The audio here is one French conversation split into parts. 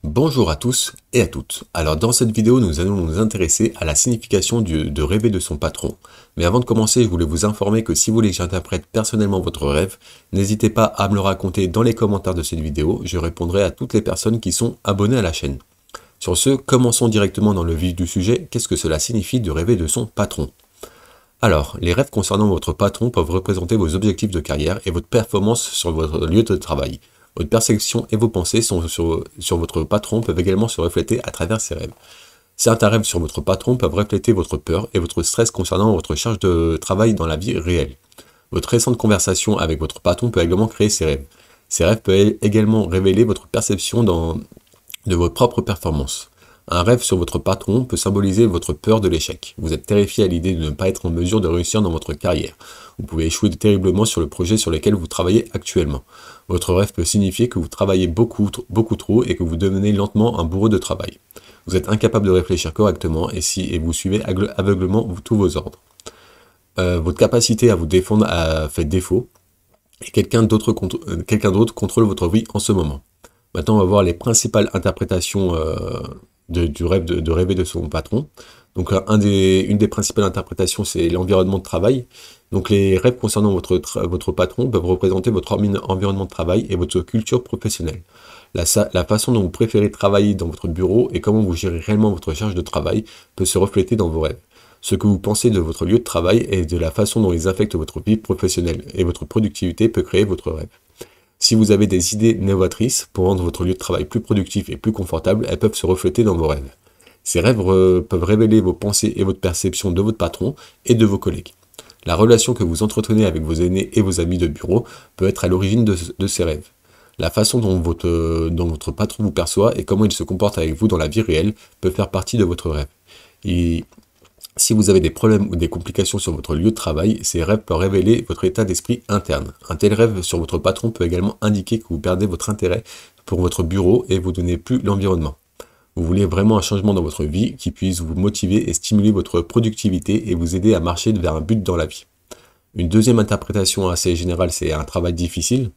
Bonjour à tous et à toutes. Alors dans cette vidéo, nous allons nous intéresser à la signification de rêver de son patron. Mais avant de commencer, je voulais vous informer que si vous voulez que j'interprète personnellement votre rêve, n'hésitez pas à me le raconter dans les commentaires de cette vidéo. Je répondrai à toutes les personnes qui sont abonnées à la chaîne. Sur ce, commençons directement dans le vif du sujet. Qu'est-ce que cela signifie de rêver de son patron? Alors, les rêves concernant votre patron peuvent représenter vos objectifs de carrière et votre performance sur votre lieu de travail. Votre perception et vos pensées sur votre patron peuvent également se refléter à travers ces rêves. Certains rêves sur votre patron peuvent refléter votre peur et votre stress concernant votre charge de travail dans la vie réelle. Votre récente conversation avec votre patron peut également créer ces rêves. Ces rêves peuvent également révéler votre perception de votre propre performance. Un rêve sur votre patron peut symboliser votre peur de l'échec. Vous êtes terrifié à l'idée de ne pas être en mesure de réussir dans votre carrière. Vous pouvez échouer terriblement sur le projet sur lequel vous travaillez actuellement. Votre rêve peut signifier que vous travaillez beaucoup trop et que vous devenez lentement un bourreau de travail. Vous êtes incapable de réfléchir correctement et vous suivez aveuglement tous vos ordres. Votre capacité à vous défendre a fait défaut et quelqu'un d'autre contrôle votre vie en ce moment. Maintenant, on va voir les principales interprétations du rêve de rêver de son patron. Donc, une des principales interprétations, c'est l'environnement de travail. Donc, les rêves concernant votre patron peuvent représenter votre environnement de travail et votre culture professionnelle. La façon dont vous préférez travailler dans votre bureau et comment vous gérez réellement votre charge de travail peut se refléter dans vos rêves. Ce que vous pensez de votre lieu de travail et de la façon dont ils affectent votre vie professionnelle et votre productivité peut créer votre rêve. Si vous avez des idées novatrices pour rendre votre lieu de travail plus productif et plus confortable, elles peuvent se refléter dans vos rêves. Ces rêves peuvent révéler vos pensées et votre perception de votre patron et de vos collègues. La relation que vous entretenez avec vos aînés et vos amis de bureau peut être à l'origine de ces rêves. La façon dont votre patron vous perçoit et comment il se comporte avec vous dans la vie réelle peut faire partie de votre rêve. Si vous avez des problèmes ou des complications sur votre lieu de travail, ces rêves peuvent révéler votre état d'esprit interne. Un tel rêve sur votre patron peut également indiquer que vous perdez votre intérêt pour votre bureau et vous donnez plus l'environnement. Vous voulez vraiment un changement dans votre vie qui puisse vous motiver et stimuler votre productivité et vous aider à marcher vers un but dans la vie. Une deuxième interprétation assez générale, c'est un travail difficile.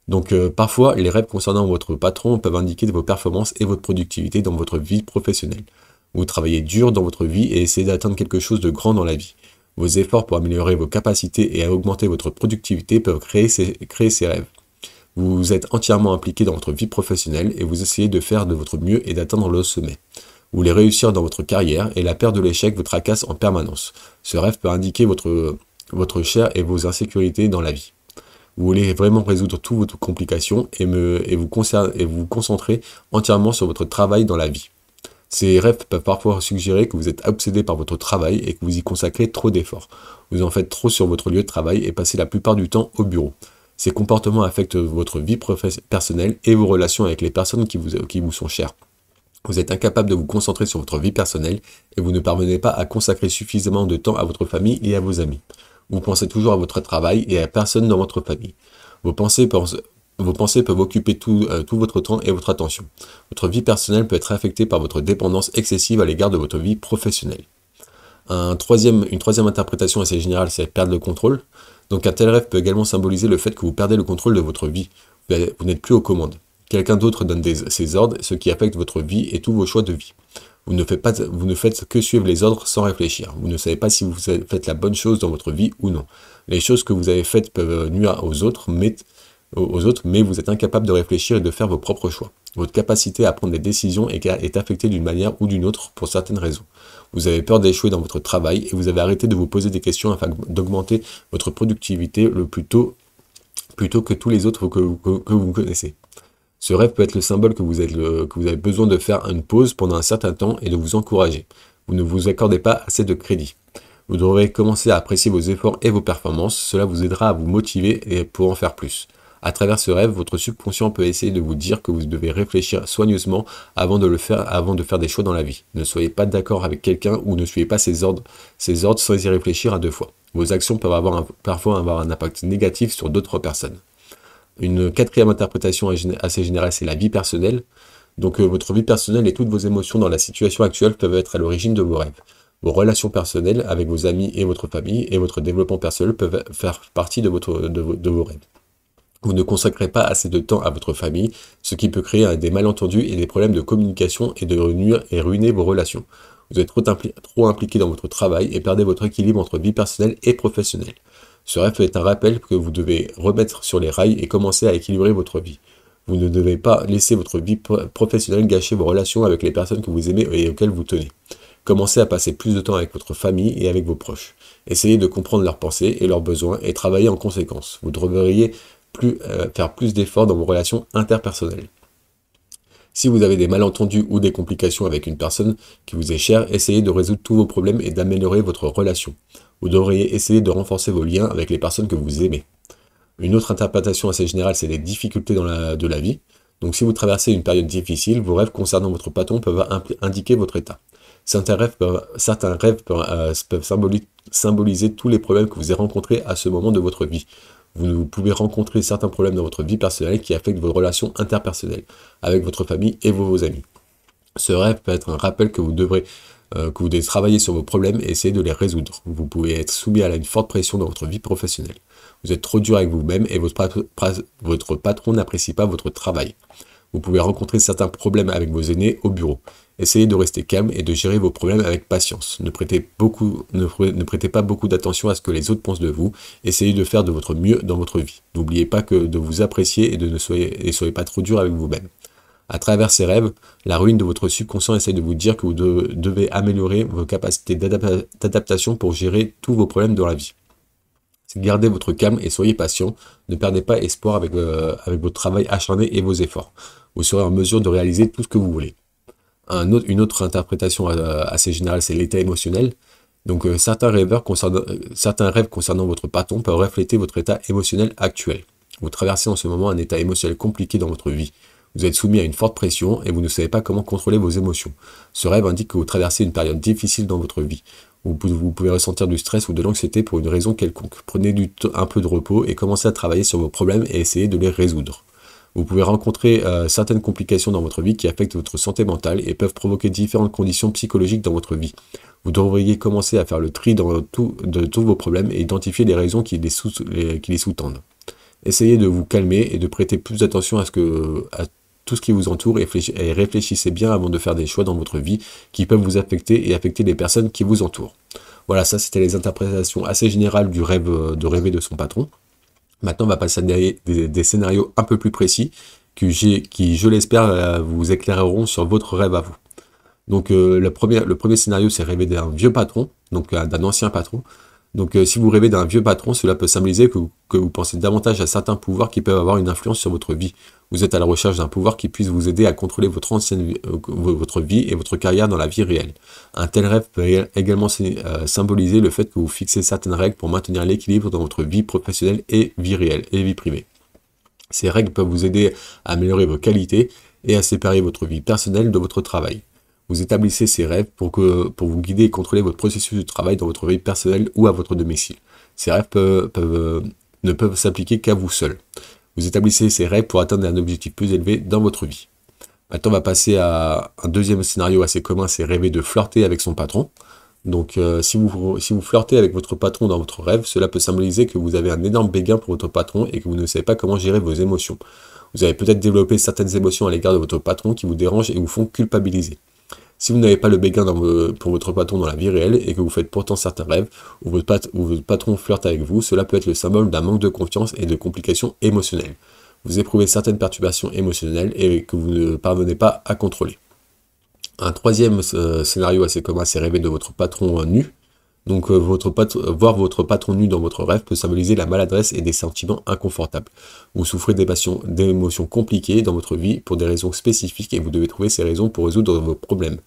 Donc parfois, les rêves concernant votre patron peuvent indiquer vos performances et votre productivité dans votre vie professionnelle. Vous travaillez dur dans votre vie et essayez d'atteindre quelque chose de grand dans la vie. Vos efforts pour améliorer vos capacités et à augmenter votre productivité peuvent créer ces rêves. Vous êtes entièrement impliqué dans votre vie professionnelle et vous essayez de faire de votre mieux et d'atteindre le sommet. Vous voulez réussir dans votre carrière et la peur de l'échec vous tracasse en permanence. Ce rêve peut indiquer votre chair et vos insécurités dans la vie. Vous voulez vraiment résoudre toutes vos complications et vous concentrer entièrement sur votre travail dans la vie. Ces rêves peuvent parfois suggérer que vous êtes obsédé par votre travail et que vous y consacrez trop d'efforts. Vous en faites trop sur votre lieu de travail et passez la plupart du temps au bureau. Ces comportements affectent votre vie personnelle et vos relations avec les personnes qui vous sont chères. Vous êtes incapable de vous concentrer sur votre vie personnelle et vous ne parvenez pas à consacrer suffisamment de temps à votre famille et à vos amis. Vous pensez toujours à votre travail et à personne dans votre famille. Vos pensées peuvent occuper tout votre temps et votre attention. Votre vie personnelle peut être affectée par votre dépendance excessive à l'égard de votre vie professionnelle. Une troisième interprétation assez générale, c'est perdre le contrôle. Donc un tel rêve peut également symboliser le fait que vous perdez le contrôle de votre vie. Vous n'êtes plus aux commandes. Quelqu'un d'autre donne ses ordres, ce qui affecte votre vie et tous vos choix de vie. Vous ne faites que suivre les ordres sans réfléchir. Vous ne savez pas si vous faites la bonne chose dans votre vie ou non. Les choses que vous avez faites peuvent nuire aux autres, mais vous êtes incapable de réfléchir et de faire vos propres choix. Votre capacité à prendre des décisions est affectée d'une manière ou d'une autre pour certaines raisons. Vous avez peur d'échouer dans votre travail et vous avez arrêté de vous poser des questions afin d'augmenter votre productivité plutôt que tous les autres que vous connaissez. Ce rêve peut être le symbole que vous avez besoin de faire une pause pendant un certain temps et de vous encourager. Vous ne vous accordez pas assez de crédit. Vous devrez commencer à apprécier vos efforts et vos performances. Cela vous aidera à vous motiver et pour en faire plus. À travers ce rêve, votre subconscient peut essayer de vous dire que vous devez réfléchir soigneusement avant de faire des choix dans la vie. Ne soyez pas d'accord avec quelqu'un ou ne suivez pas ses ordres sans y réfléchir à deux fois. Vos actions peuvent parfois avoir un impact négatif sur d'autres personnes. Une quatrième interprétation assez générale, c'est la vie personnelle. Donc votre vie personnelle et toutes vos émotions dans la situation actuelle peuvent être à l'origine de vos rêves. Vos relations personnelles avec vos amis et votre famille et votre développement personnel peuvent faire partie de vos rêves. Vous ne consacrez pas assez de temps à votre famille, ce qui peut créer des malentendus et des problèmes de communication et de nuire et ruiner vos relations. Vous êtes trop impliqué dans votre travail et perdez votre équilibre entre vie personnelle et professionnelle. Ce rêve est un rappel que vous devez remettre sur les rails et commencer à équilibrer votre vie. Vous ne devez pas laisser votre vie professionnelle gâcher vos relations avec les personnes que vous aimez et auxquelles vous tenez. Commencez à passer plus de temps avec votre famille et avec vos proches. Essayez de comprendre leurs pensées et leurs besoins et travaillez en conséquence. Vous devriez faire plus d'efforts dans vos relations interpersonnelles. Si vous avez des malentendus ou des complications avec une personne qui vous est chère, essayez de résoudre tous vos problèmes et d'améliorer votre relation. Vous devriez essayer de renforcer vos liens avec les personnes que vous aimez. Une autre interprétation assez générale, c'est les difficultés de la vie. Donc si vous traversez une période difficile, vos rêves concernant votre patron peuvent indiquer votre état. Certains rêves peuvent symboliser tous les problèmes que vous avez rencontrés à ce moment de votre vie. Vous pouvez rencontrer certains problèmes dans votre vie personnelle qui affectent vos relations interpersonnelles avec votre famille et vos amis. Ce rêve peut être un rappel que vous devez travailler sur vos problèmes et essayer de les résoudre. Vous pouvez être soumis à une forte pression dans votre vie professionnelle. Vous êtes trop dur avec vous-même et votre patron n'apprécie pas votre travail. Vous pouvez rencontrer certains problèmes avec vos aînés au bureau. Essayez de rester calme et de gérer vos problèmes avec patience. Ne prêtez pas beaucoup d'attention à ce que les autres pensent de vous. Essayez de faire de votre mieux dans votre vie. N'oubliez pas de vous apprécier et ne soyez pas trop dur avec vous-même. À travers ces rêves, la ruine de votre subconscient essaie de vous dire que vous devez améliorer vos capacités d'adaptation pour gérer tous vos problèmes dans la vie. Gardez votre calme et soyez patient. Ne perdez pas espoir avec votre travail acharné et vos efforts. Vous serez en mesure de réaliser tout ce que vous voulez. Une autre interprétation assez générale, c'est l'état émotionnel. Donc certains rêves concernant votre patron peuvent refléter votre état émotionnel actuel. Vous traversez en ce moment un état émotionnel compliqué dans votre vie. Vous êtes soumis à une forte pression et vous ne savez pas comment contrôler vos émotions. Ce rêve indique que vous traversez une période difficile dans votre vie. Vous pouvez ressentir du stress ou de l'anxiété pour une raison quelconque. Prenez un peu de repos et commencez à travailler sur vos problèmes et essayez de les résoudre. Vous pouvez rencontrer certaines complications dans votre vie qui affectent votre santé mentale et peuvent provoquer différentes conditions psychologiques dans votre vie. Vous devriez commencer à faire le tri de tous vos problèmes et identifier les raisons qui les sous-tendent. Essayez de vous calmer et de prêter plus d'attention à tout ce qui vous entoure et réfléchissez bien avant de faire des choix dans votre vie qui peuvent vous affecter et affecter les personnes qui vous entourent. Voilà, ça c'était les interprétations assez générales du rêve de rêver de son patron. Maintenant, on va passer à des scénarios un peu plus précis qui, je l'espère, vous éclaireront sur votre rêve à vous. Donc, le premier scénario, c'est rêver d'un vieux patron, donc d'un ancien patron. Donc, si vous rêvez d'un vieux patron, cela peut symboliser que vous pensez davantage à certains pouvoirs qui peuvent avoir une influence sur votre vie. Vous êtes à la recherche d'un pouvoir qui puisse vous aider à contrôler votre vie et votre carrière dans la vie réelle. Un tel rêve peut également symboliser le fait que vous fixez certaines règles pour maintenir l'équilibre dans votre vie professionnelle et vie réelle et vie privée. Ces règles peuvent vous aider à améliorer vos qualités et à séparer votre vie personnelle de votre travail. Vous établissez ces rêves pour vous guider et contrôler votre processus de travail dans votre vie personnelle ou à votre domicile. Ces rêves ne peuvent s'appliquer qu'à vous seul. Vous établissez ces règles pour atteindre un objectif plus élevé dans votre vie. Maintenant, on va passer à un deuxième scénario assez commun, c'est rêver de flirter avec son patron. Donc, si vous flirtez avec votre patron dans votre rêve, cela peut symboliser que vous avez un énorme béguin pour votre patron et que vous ne savez pas comment gérer vos émotions. Vous avez peut-être développé certaines émotions à l'égard de votre patron qui vous dérangent et vous font culpabiliser. Si vous n'avez pas le béguin pour votre patron dans la vie réelle et que vous faites pourtant certains rêves où votre patron flirte avec vous, cela peut être le symbole d'un manque de confiance et de complications émotionnelles. Vous éprouvez certaines perturbations émotionnelles et que vous ne parvenez pas à contrôler. Un troisième scénario assez commun, c'est rêver de votre patron nu. Donc voir votre patron nu dans votre rêve peut symboliser la maladresse et des sentiments inconfortables. Vous souffrez d'émotions compliquées dans votre vie pour des raisons spécifiques et vous devez trouver ces raisons pour résoudre vos problèmes.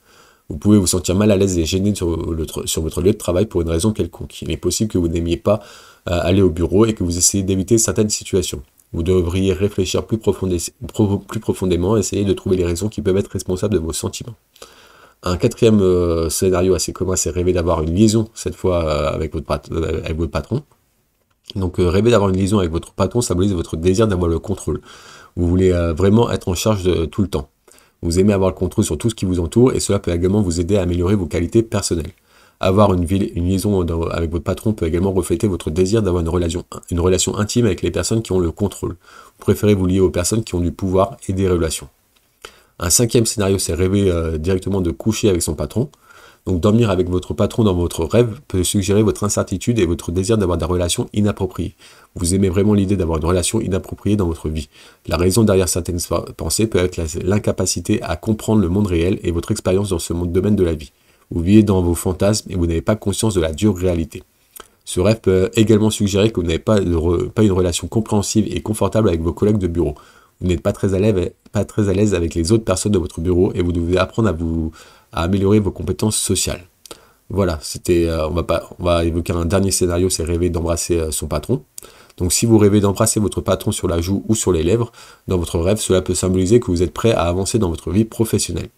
Vous pouvez vous sentir mal à l'aise et gêné sur votre lieu de travail pour une raison quelconque. Il est possible que vous n'aimiez pas aller au bureau et que vous essayez d'éviter certaines situations. Vous devriez réfléchir plus profondément et essayer de trouver les raisons qui peuvent être responsables de vos sentiments. Un quatrième scénario assez commun, c'est rêver d'avoir une liaison, cette fois avec votre patron. Donc rêver d'avoir une liaison avec votre patron symbolise votre désir d'avoir le contrôle. Vous voulez vraiment être en charge de tout le temps. Vous aimez avoir le contrôle sur tout ce qui vous entoure et cela peut également vous aider à améliorer vos qualités personnelles. Avoir une liaison avec votre patron peut également refléter votre désir d'avoir une relation intime avec les personnes qui ont le contrôle. Vous préférez vous lier aux personnes qui ont du pouvoir et des relations. Un cinquième scénario, c'est rêver directement de coucher avec son patron. Donc dormir avec votre patron dans votre rêve peut suggérer votre incertitude et votre désir d'avoir des relations inappropriées. Vous aimez vraiment l'idée d'avoir une relation inappropriée dans votre vie. La raison derrière certaines pensées peut être l'incapacité à comprendre le monde réel et votre expérience dans ce domaine de la vie. Vous vivez dans vos fantasmes et vous n'avez pas conscience de la dure réalité. Ce rêve peut également suggérer que vous n'avez pas une relation compréhensive et confortable avec vos collègues de bureau. Vous n'êtes pas très à l'aise avec les autres personnes de votre bureau et vous devez apprendre à améliorer vos compétences sociales. Voilà, on va évoquer un dernier scénario, c'est rêver d'embrasser son patron. Donc si vous rêvez d'embrasser votre patron sur la joue ou sur les lèvres, dans votre rêve, cela peut symboliser que vous êtes prêt à avancer dans votre vie professionnelle.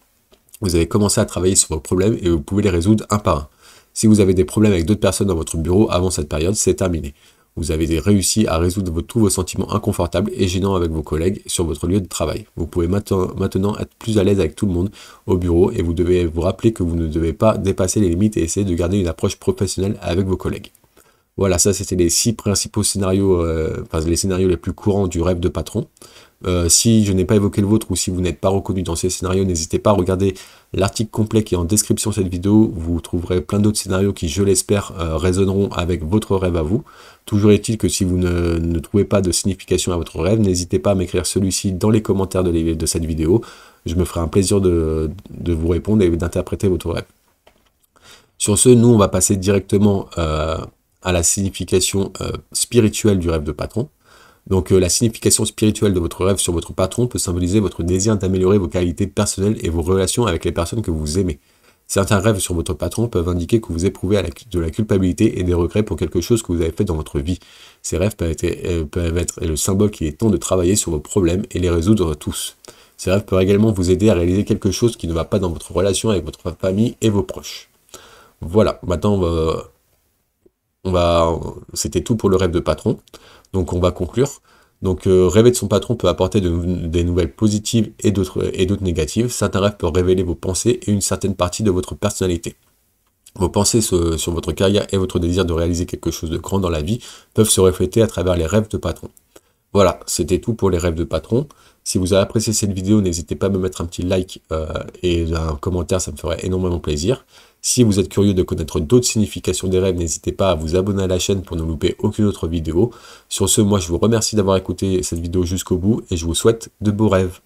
Vous avez commencé à travailler sur vos problèmes et vous pouvez les résoudre un par un. Si vous avez des problèmes avec d'autres personnes dans votre bureau avant cette période, c'est terminé. Vous avez réussi à résoudre tous vos sentiments inconfortables et gênants avec vos collègues sur votre lieu de travail. Vous pouvez maintenant être plus à l'aise avec tout le monde au bureau et vous devez vous rappeler que vous ne devez pas dépasser les limites et essayer de garder une approche professionnelle avec vos collègues. Voilà, ça c'était les 6 principaux scénarios, les scénarios les plus courants du rêve de patron. Si je n'ai pas évoqué le vôtre ou si vous n'êtes pas reconnu dans ces scénarios, n'hésitez pas à regarder l'article complet qui est en description de cette vidéo. Vous trouverez plein d'autres scénarios qui, je l'espère, résonneront avec votre rêve à vous. Toujours est-il que si vous ne trouvez pas de signification à votre rêve, n'hésitez pas à m'écrire celui-ci dans les commentaires de cette vidéo. Je me ferai un plaisir de vous répondre et d'interpréter votre rêve. Sur ce, nous, on va passer directement à la signification spirituelle du rêve de patron. Donc la signification spirituelle de votre rêve sur votre patron peut symboliser votre désir d'améliorer vos qualités personnelles et vos relations avec les personnes que vous aimez. Certains rêves sur votre patron peuvent indiquer que vous éprouvez de la culpabilité et des regrets pour quelque chose que vous avez fait dans votre vie. Ces rêves peuvent être le symbole qu'il est temps de travailler sur vos problèmes et les résoudre tous. Ces rêves peuvent également vous aider à réaliser quelque chose qui ne va pas dans votre relation avec votre famille et vos proches. Voilà, maintenant c'était tout pour le rêve de patron. Donc on va conclure. Donc rêver de son patron peut apporter des nouvelles positives et d'autres négatives. Certains rêves peuvent révéler vos pensées et une certaine partie de votre personnalité. Vos pensées sur votre carrière et votre désir de réaliser quelque chose de grand dans la vie peuvent se refléter à travers les rêves de patron. Voilà, c'était tout pour les rêves de patron. Si vous avez apprécié cette vidéo, n'hésitez pas à me mettre un petit like et un commentaire, ça me ferait énormément plaisir. Si vous êtes curieux de connaître d'autres significations des rêves, n'hésitez pas à vous abonner à la chaîne pour ne louper aucune autre vidéo. Sur ce, moi je vous remercie d'avoir écouté cette vidéo jusqu'au bout et je vous souhaite de beaux rêves.